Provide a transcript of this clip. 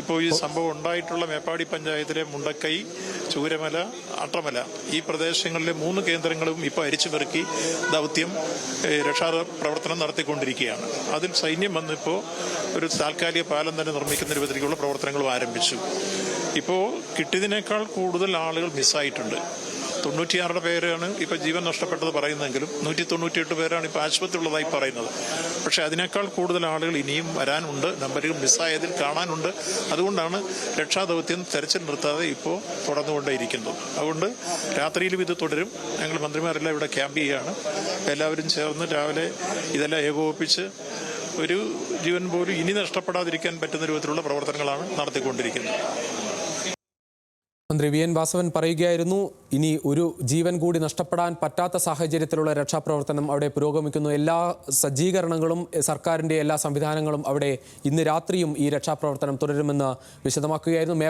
ഇപ്പോൾ ഈ സംഭവം ഉണ്ടായിട്ടുള്ള മേപ്പാടി പഞ്ചായത്തിലെ മുണ്ടക്കൈ, ചൂരമല, അട്ടമല ഈ പ്രദേശങ്ങളിലെ 3 കേന്ദ്രങ്ങളും ഇപ്പോൾ അരിച്ചു പെറുക്കി ദൗത്യം രക്ഷാ പ്രവർത്തനം നടത്തിക്കൊണ്ടിരിക്കുകയാണ്. അതിൽ സൈന്യം വന്നിപ്പോൾ ഒരു താൽക്കാലിക പാലം തന്നെ നിർമ്മിക്കുന്ന രൂപത്തിലേക്കുള്ള പ്രവർത്തനങ്ങളും ആരംഭിച്ചു. ഇപ്പോൾ കിട്ടിയതിനേക്കാൾ കൂടുതൽ ആളുകൾ മിസ്സായിട്ടുണ്ട്. 96 പേരാണ് ഇപ്പോൾ ജീവൻ നഷ്ടപ്പെട്ടത് പറയുന്നെങ്കിലും 198 പേരാണ് ഇപ്പോൾ ആശുപത്രിയുള്ളതായി പറയുന്നത്. പക്ഷേ അതിനേക്കാൾ കൂടുതൽ ആളുകൾ ഇനിയും വരാനുണ്ട്, നമ്പറുകൾ മിസ്സായതിൽ കാണാനുണ്ട്. അതുകൊണ്ടാണ് രക്ഷാദൗത്യം തെരച്ചിൽ നിർത്താതെ ഇപ്പോൾ തുടർന്നുകൊണ്ടേയിരിക്കുന്നത്. അതുകൊണ്ട് രാത്രിയിലും ഇത് തുടരും. ഞങ്ങൾ മന്ത്രിമാരെല്ലാം ഇവിടെ ക്യാമ്പ് ചെയ്യുകയാണ്. എല്ലാവരും ചേർന്ന് രാവിലെ ഇതെല്ലാം ഏകോപിപ്പിച്ച് ഒരു ജീവൻ പോലും ഇനി നഷ്ടപ്പെടാതിരിക്കാൻ പറ്റുന്ന രൂപത്തിലുള്ള പ്രവർത്തനങ്ങളാണ് നടത്തിക്കൊണ്ടിരിക്കുന്നത്. മന്ത്രി വി.എൻ. വാസവൻ പറയുകയായിരുന്നു, ഇനി ഒരു ജീവൻ കൂടി നഷ്ടപ്പെടാൻ പറ്റാത്ത സാഹചര്യത്തിലുള്ള രക്ഷാപ്രവർത്തനം അവിടെ പുരോഗമിക്കുന്നു. എല്ലാ സജ്ജീകരണങ്ങളും സർക്കാരിൻ്റെ എല്ലാ സംവിധാനങ്ങളും അവിടെ ഇന്ന് രാത്രിയും ഈ രക്ഷാപ്രവർത്തനം തുടരുമെന്ന് വിശദമാക്കുകയായിരുന്നു.